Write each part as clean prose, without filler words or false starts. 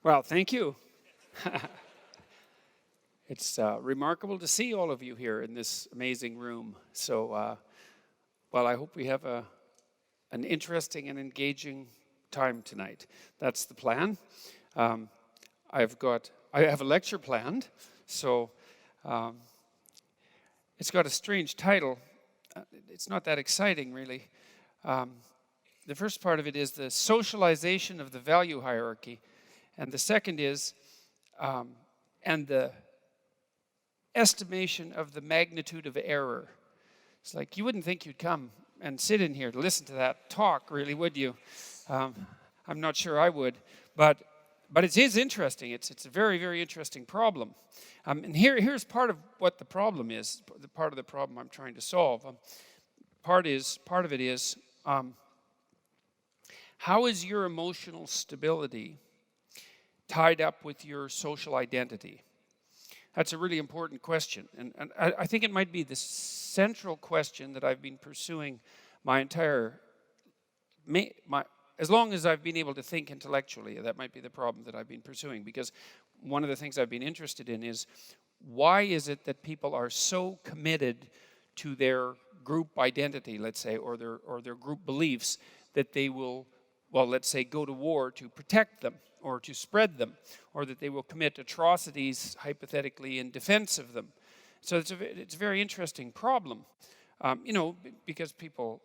Well, thank you. It's remarkable to see all of you here in this amazing room. So, I hope we have an interesting and engaging time tonight. That's the plan. I have a lecture planned, so it's got a strange title. It's not that exciting, really. The first part of it is the socialization of the value hierarchy. And the second is, and the estimation of the magnitude of error. It's like, you wouldn't think you'd come and sit in here to listen to that talk, really, would you? I'm not sure I would, but it is interesting. It's a very, very interesting problem. And here's part of what the problem is, the part of the problem I'm trying to solve. Part of it is, how is your emotional stability tied up with your social identity? That's a really important question. And I think it might be the central question that I've been pursuing as long as I've been able to think intellectually. That might be the problem that I've been pursuing, because one of the things I've been interested in is, why is it that people are so committed to their group identity, let's say, or their group beliefs, that they will, let's say, go to war to protect them, or to spread them, or that they will commit atrocities, hypothetically, in defense of them. So it's a very interesting problem, because people,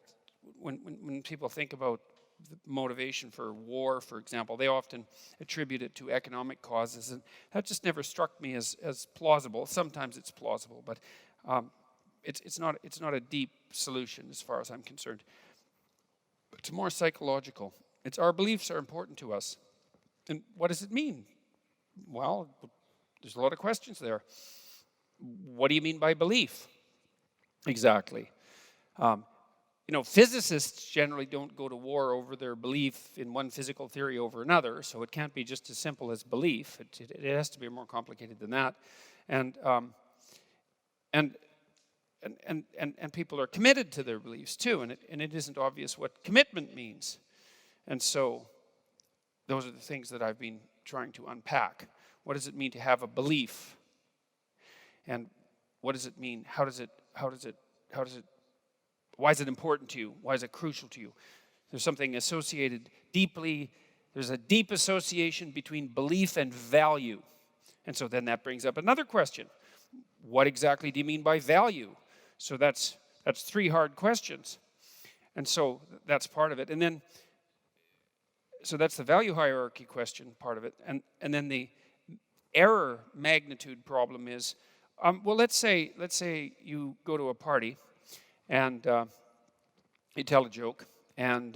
when people think about the motivation for war, for example, they often attribute it to economic causes, and that just never struck me as plausible. Sometimes it's plausible, but it's not a deep solution as far as I'm concerned. It's more psychological. It's our beliefs are important to us. And what does it mean? Well, there's a lot of questions there. What do you mean by belief? Exactly. Physicists generally don't go to war over their belief in one physical theory over another, so it can't be just as simple as belief. It has to be more complicated than that. And people are committed to their beliefs too, and it isn't obvious what commitment means. And so those are the things that I've been trying to unpack. What does it mean to have a belief? And what does it mean? Why is it important to you? Why is it crucial to you? There's something associated deeply. There's a deep association between belief and value. And so then that brings up another question. What exactly do you mean by value? So that's three hard questions. And so that's part of it. And then, so that's the value hierarchy question, part of it. And then the error magnitude problem is, let's say you go to a party and you tell a joke, and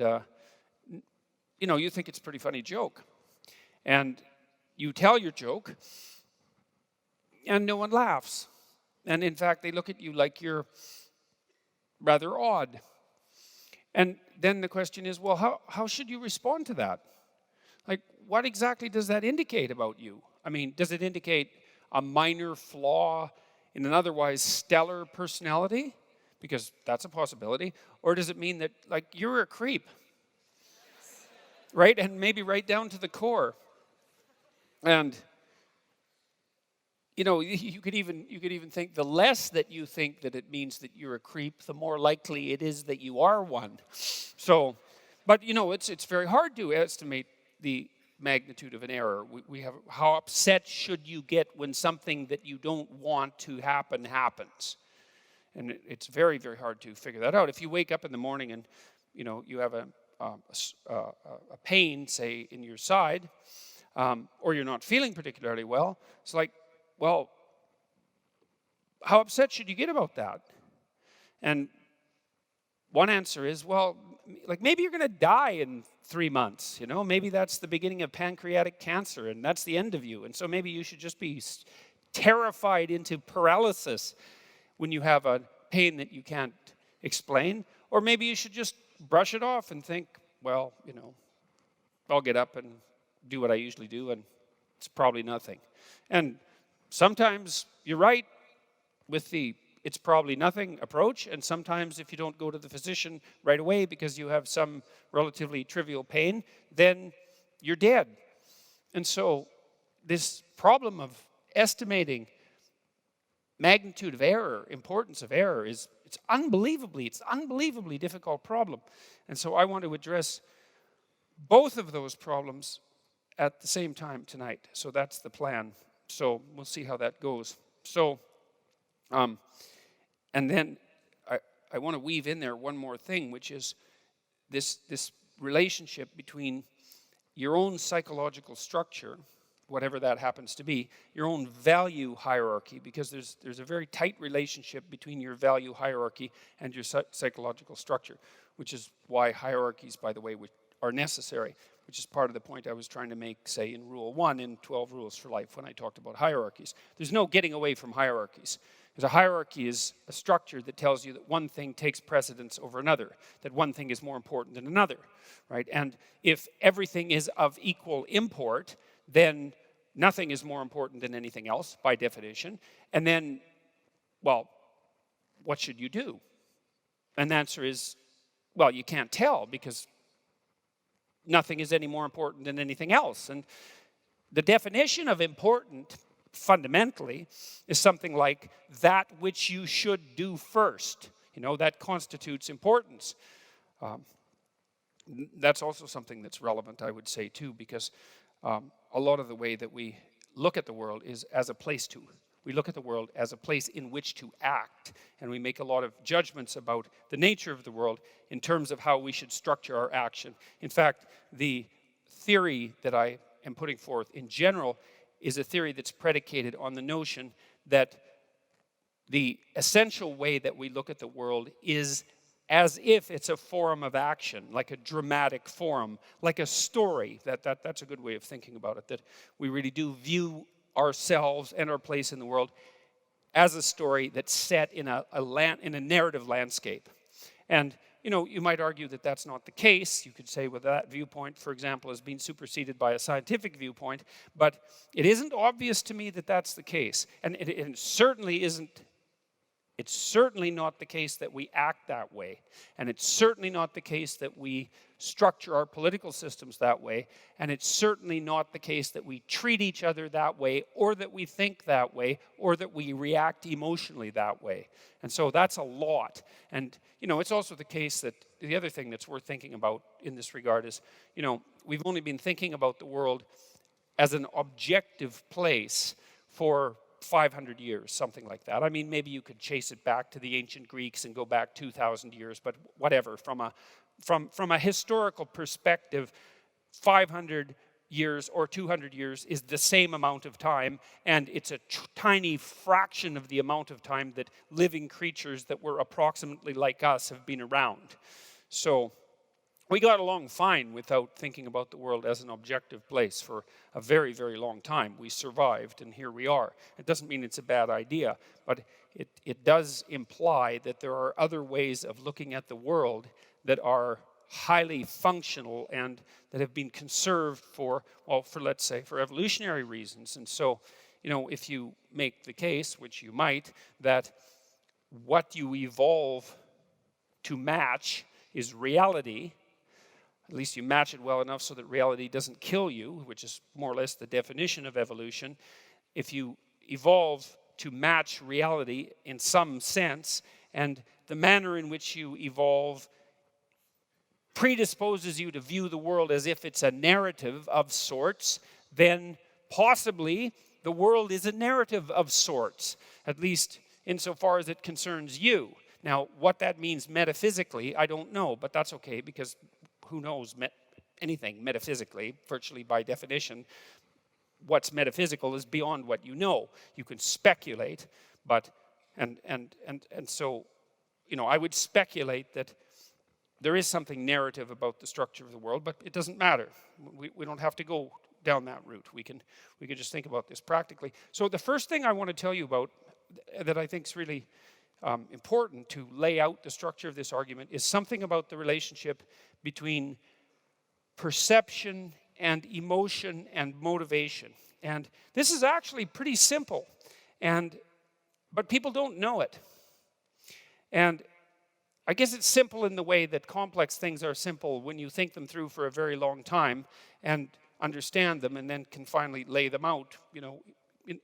you think it's a pretty funny joke. And you tell your joke, and no one laughs. And in fact, they look at you like you're rather odd. And then the question is, well, how should you respond to that? Like, what exactly does that indicate about you? I mean, does it indicate a minor flaw in an otherwise stellar personality? Because that's a possibility. Or does it mean that, like, you're a creep? Right? And maybe right down to the core. And you could even think the less that you think that it means that you're a creep, the more likely it is that you are one. So, but it's very hard to estimate the magnitude of an error. We have, how upset should you get when something that you don't want to happen happens? And it's very, very hard to figure that out. If you wake up in the morning and you have a pain, say, in your side, or you're not feeling particularly well, it's like, well, how upset should you get about that? And one answer is, well, like, maybe you're going to die in 3 months, maybe that's the beginning of pancreatic cancer and that's the end of you. And so maybe you should just be terrified into paralysis when you have a pain that you can't explain. Or maybe you should just brush it off and think, well, I'll get up and do what I usually do, and it's probably nothing. And sometimes you're right with the it's probably nothing approach, and sometimes if you don't go to the physician right away because you have some relatively trivial pain, then you're dead. And so this problem of estimating magnitude of error, importance of error, it's unbelievably difficult problem. And so I want to address both of those problems at the same time tonight. So that's the plan. So we'll see how that goes. So, and then I want to weave in there one more thing, which is this relationship between your own psychological structure, whatever that happens to be, your own value hierarchy, because there's a very tight relationship between your value hierarchy and your psychological structure, which is why hierarchies, by the way, are necessary, which is part of the point I was trying to make, say, in Rule 1 in 12 Rules for Life when I talked about hierarchies. There's no getting away from hierarchies. Because a hierarchy is a structure that tells you that one thing takes precedence over another, that one thing is more important than another, right? And if everything is of equal import, then nothing is more important than anything else, by definition. And then, well, what should you do? And the answer is, well, you can't tell, because nothing is any more important than anything else. And the definition of important, fundamentally, is something like that which you should do first. You know, that constitutes importance. That's also something that's relevant, I would say, too, because a lot of the way that we look at the world is as a place to. We look at the world as a place in which to act, and we make a lot of judgments about the nature of the world in terms of how we should structure our action. In fact, the theory that I am putting forth in general is a theory that's predicated on the notion that the essential way that we look at the world is as if it's a forum of action, like a dramatic forum, like a story. That's a good way of thinking about it, that we really do view ourselves and our place in the world as a story that's set in a narrative landscape. And you know, you might argue that that's not the case. You could say, well, that viewpoint, for example, has been superseded by a scientific viewpoint, but it isn't obvious to me that that's the case. And it certainly isn't. It's certainly not the case that we act that way. And it's certainly not the case that we structure our political systems that way. And it's certainly not the case that we treat each other that way, or that we think that way, or that we react emotionally that way. And so that's a lot. And, you know, it's also the case that the other thing that's worth thinking about in this regard is, you know, we've only been thinking about the world as an objective place for 500 years, something like that. I mean, maybe you could chase it back to the ancient Greeks and go back 2,000 years, but whatever. From a historical perspective, 500 years or 200 years is the same amount of time, and it's a tiny fraction of the amount of time that living creatures that were approximately like us have been around. So we got along fine without thinking about the world as an objective place for a very, very long time. We survived, and here we are. It doesn't mean it's a bad idea, but it does imply that there are other ways of looking at the world that are highly functional and that have been conserved for let's say, for evolutionary reasons. And so, you know, if you make the case, which you might, that what you evolve to match is reality, at least you match it well enough so that reality doesn't kill you, which is more or less the definition of evolution. If you evolve to match reality in some sense, and the manner in which you evolve predisposes you to view the world as if it's a narrative of sorts, then possibly the world is a narrative of sorts, at least insofar as it concerns you. Now, what that means metaphysically, I don't know, but that's okay, because who knows anything metaphysically, virtually by definition. What's metaphysical is beyond what you know. You can speculate, but and so, you know, I would speculate that there is something narrative about the structure of the world, but it doesn't matter. We don't have to go down that route. We can just think about this practically. So the first thing I want to tell you about that I think is really important to lay out the structure of this argument is something about the relationship between perception and emotion and motivation. And this is actually pretty simple, but people don't know it. And I guess it's simple in the way that complex things are simple when you think them through for a very long time. And understand them, and then can finally lay them out,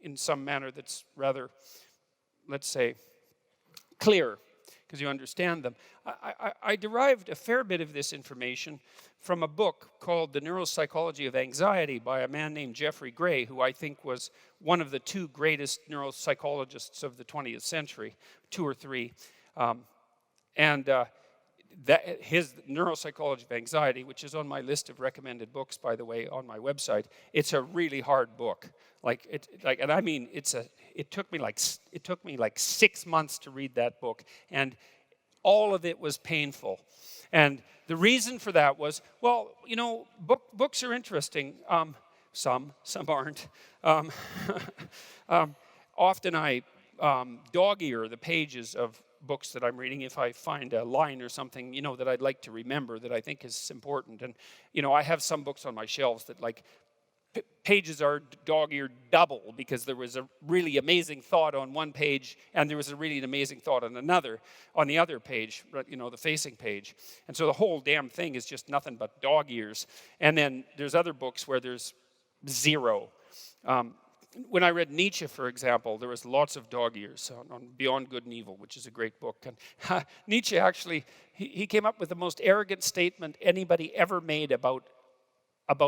in some manner that's rather, let's say, clear, because you understand them. I derived a fair bit of this information from a book called The Neuropsychology of Anxiety by a man named Jeffrey Gray, who I think was one of the two greatest neuropsychologists of the 20th century, two or three. His Neuropsychology of Anxiety, which is on my list of recommended books, by the way, on my website, it's a really hard book. It took me like 6 months to read that book, and all of it was painful. And the reason for that was, books are interesting. Some aren't. Often I dog-ear the pages of books that I'm reading if I find a line or something, that I'd like to remember that I think is important. And, I have some books on my shelves that pages are dog-eared double because there was a really amazing thought on one page and there was a really amazing thought on the other page, the facing page. And so the whole damn thing is just nothing but dog ears. And then there's other books where there's zero. When I read Nietzsche, for example, there was lots of dog ears on Beyond Good and Evil, which is a great book. And Nietzsche actually, he came up with the most arrogant statement anybody ever made about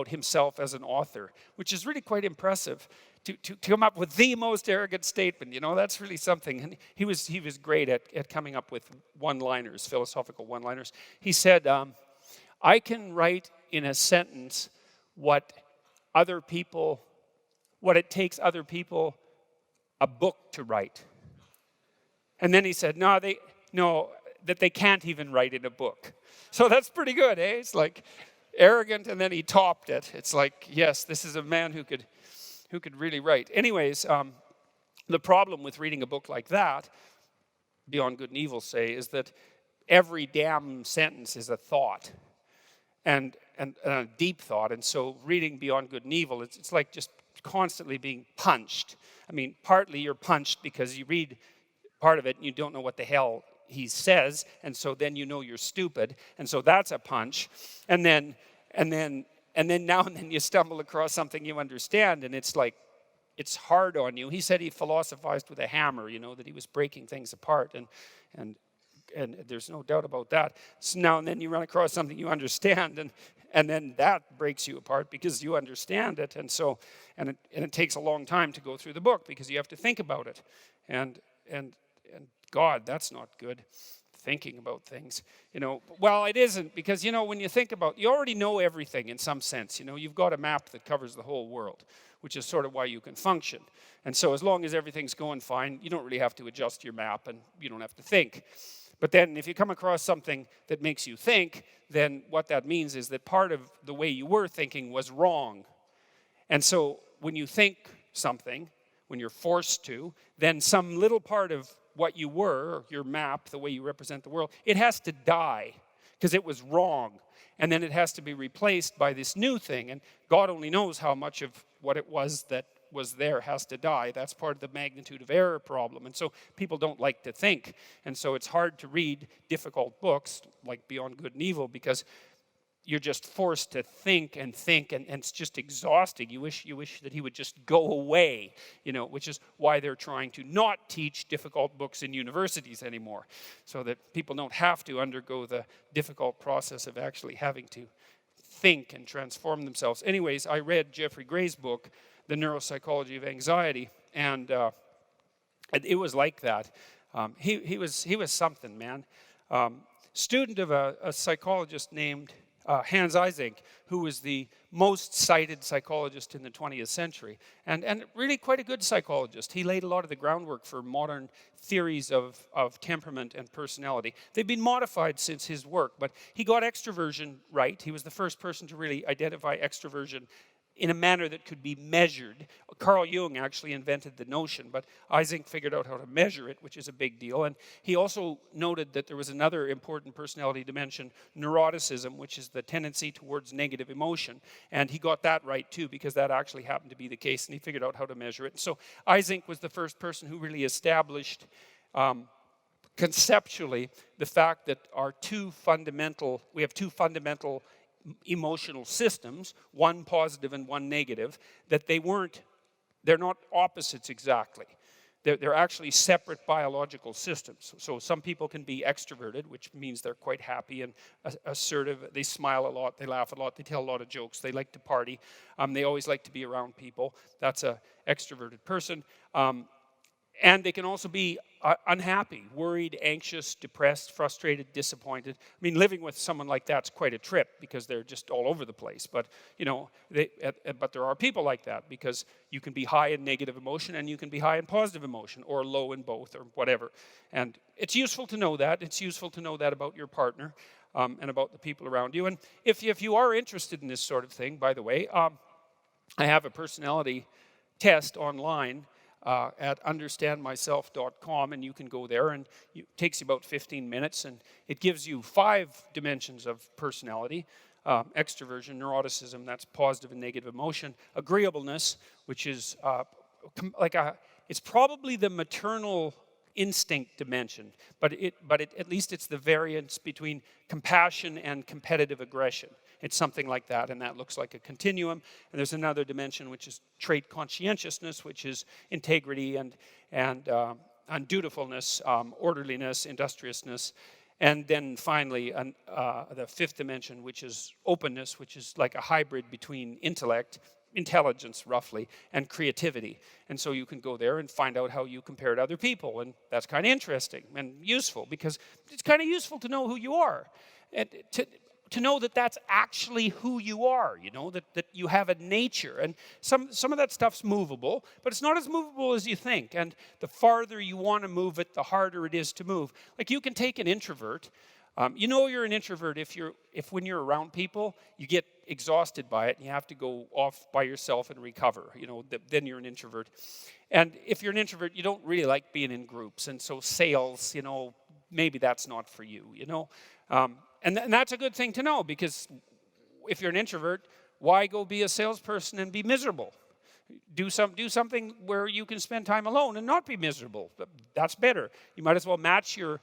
himself as an author, which is really quite impressive. To come up with the most arrogant statement, that's really something. And he was great at coming up with one-liners, philosophical one-liners. He said, I can write in a sentence what it takes other people a book to write. And then he said, that they can't even write in a book. So that's pretty good, eh? It's like arrogant, and then he topped it. It's like, yes, this is a man who could really write. Anyways, the problem with reading a book like that, Beyond Good and Evil, say, is that every damn sentence is a thought, and a deep thought. And so reading Beyond Good and Evil, it's like just constantly being punched. I mean, partly you're punched because you read part of it and you don't know what the hell he says, and so then you're stupid, and so that's a punch. And then now and then you stumble across something you understand, and it's like, it's hard on you. He said he philosophized with a hammer, that he was breaking things apart, and there's no doubt about that. So now and then you run across something you understand, and then that breaks you apart because you understand it, and it takes a long time to go through the book because you have to think about it, and God, that's not good. Thinking about things, Well, it isn't, because, when you think about, you already know everything in some sense, You've got a map that covers the whole world, which is sort of why you can function. And so as long as everything's going fine, you don't really have to adjust your map, and you don't have to think. But then if you come across something that makes you think, then what that means is that part of the way you were thinking was wrong. And so when you think something, when you're forced to, then some little part of what you were, your map, the way you represent the world, it has to die because it was wrong. And then it has to be replaced by this new thing. And God only knows how much of what it was that was there has to die. That's part of the magnitude of error problem. And so people don't like to think. And so it's hard to read difficult books like Beyond Good and Evil because you're just forced to think, and it's just exhausting. You wish that he would just go away, which is why they're trying to not teach difficult books in universities anymore, so that people don't have to undergo the difficult process of actually having to think and transform themselves. Anyways, I read Jeffrey Gray's book, The Neuropsychology of Anxiety, and it was like that. He was something, man. Student of a psychologist named Hans Eysenck, who was the most cited psychologist in the 20th century, and really quite a good psychologist. He laid a lot of the groundwork for modern theories of temperament and personality. They've been modified since his work, but he got extroversion right. He was the first person to really identify extroversion in a manner that could be measured. Carl Jung actually invented the notion, but Eysenck figured out how to measure it, which is a big deal. And he also noted that there was another important personality dimension, neuroticism, which is the tendency towards negative emotion. And he got that right too, because that actually happened to be the case, and he figured out how to measure it. And so Eysenck was the first person who really established conceptually the fact that we have two fundamental emotional systems, one positive and one negative, that they're not opposites exactly. They're actually separate biological systems. So some people can be extroverted, which means they're quite happy and assertive. They smile a lot, they laugh a lot, they tell a lot of jokes, they like to party. They always like to be around people. That's an extroverted person. And they can also be unhappy, worried, anxious, depressed, frustrated, disappointed. I mean, living with someone like that's quite a trip because they're just all over the place. But, but there are people like that because you can be high in negative emotion and you can be high in positive emotion or low in both or whatever. And it's useful to know that. It's useful to know that about your partner and about the people around you. And if you are interested in this sort of thing, by the way, I have a personality test online at understandmyself.com, and you can go there, and it takes you about 15 minutes, and it gives you 5 dimensions of personality: extroversion, neuroticism, that's positive and negative emotion; agreeableness, which is it's probably the maternal instinct dimension, but at least it's the variance between compassion and competitive aggression. It's something like that, and that looks like a continuum. And there's another dimension, which is trait conscientiousness, which is integrity and dutifulness, orderliness, industriousness. And then finally, the 5th dimension, which is openness, which is like a hybrid between intelligence roughly, and creativity. And so you can go there and find out how you compare to other people. And that's kind of interesting and useful, because it's kind of useful to know who you are. And to know that that's actually who you are, that you have a nature. And some of that stuff's movable, but it's not as movable as you think. And the farther you want to move it, the harder it is to move. Like, you can take an introvert. You're an introvert if when you're around people, you get exhausted by it and you have to go off by yourself and recover. Then you're an introvert. And if you're an introvert, you don't really like being in groups. And so sales, maybe that's not for you, And that's a good thing to know, because if you're an introvert, why go be a salesperson and be miserable? Do something where you can spend time alone and not be miserable. That's better. You might as well match your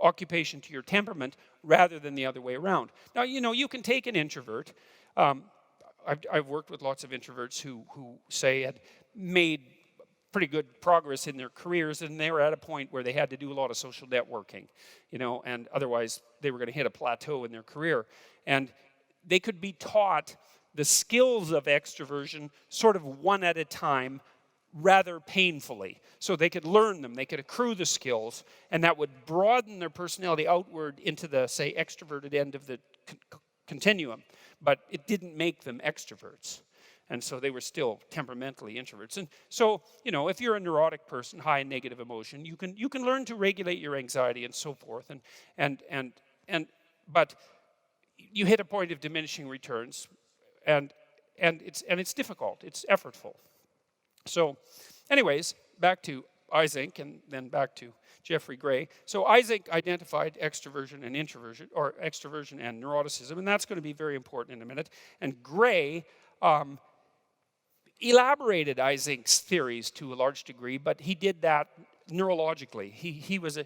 occupation to your temperament rather than the other way around. Now, you can take an introvert. I've worked with lots of introverts who say had made pretty good progress in their careers, and they were at a point where they had to do a lot of social networking, and otherwise they were going to hit a plateau in their career. And they could be taught the skills of extroversion sort of one at a time, rather painfully. So they could learn them, they could accrue the skills, and that would broaden their personality outward into the, say, extroverted end of the continuum. But it didn't make them extroverts. And so they were still temperamentally introverts. And so, if you're a neurotic person, high in negative emotion, you can learn to regulate your anxiety and so forth. But you hit a point of diminishing returns, and it's difficult. It's effortful. So, anyways, back to Eysenck and then back to Jeffrey Gray. So Eysenck identified extroversion and introversion, or extroversion and neuroticism, and that's going to be very important in a minute. And Gray elaborated Eysenck's theories to a large degree, but he did that neurologically. He was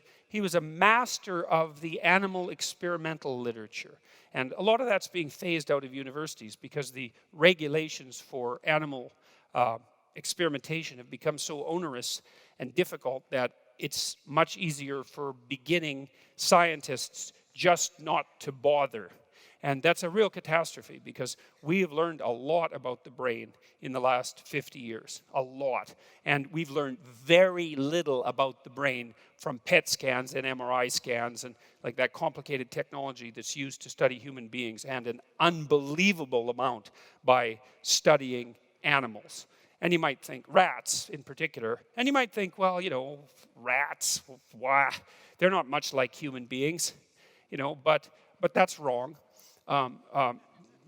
a master of the animal experimental literature, and a lot of that's being phased out of universities because the regulations for animal experimentation have become so onerous and difficult that it's much easier for beginning scientists just not to bother. And that's a real catastrophe, because we have learned a lot about the brain in the last 50 years, a lot. And we've learned very little about the brain from PET scans and MRI scans and like that complicated technology that's used to study human beings, and an unbelievable amount by studying animals. And you might think, rats in particular, and you might think, well, rats, why? They're not much like human beings, but that's wrong.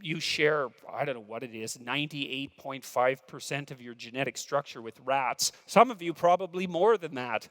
You share, I don't know what it is, 98.5% of your genetic structure with rats. Some of you probably more than that.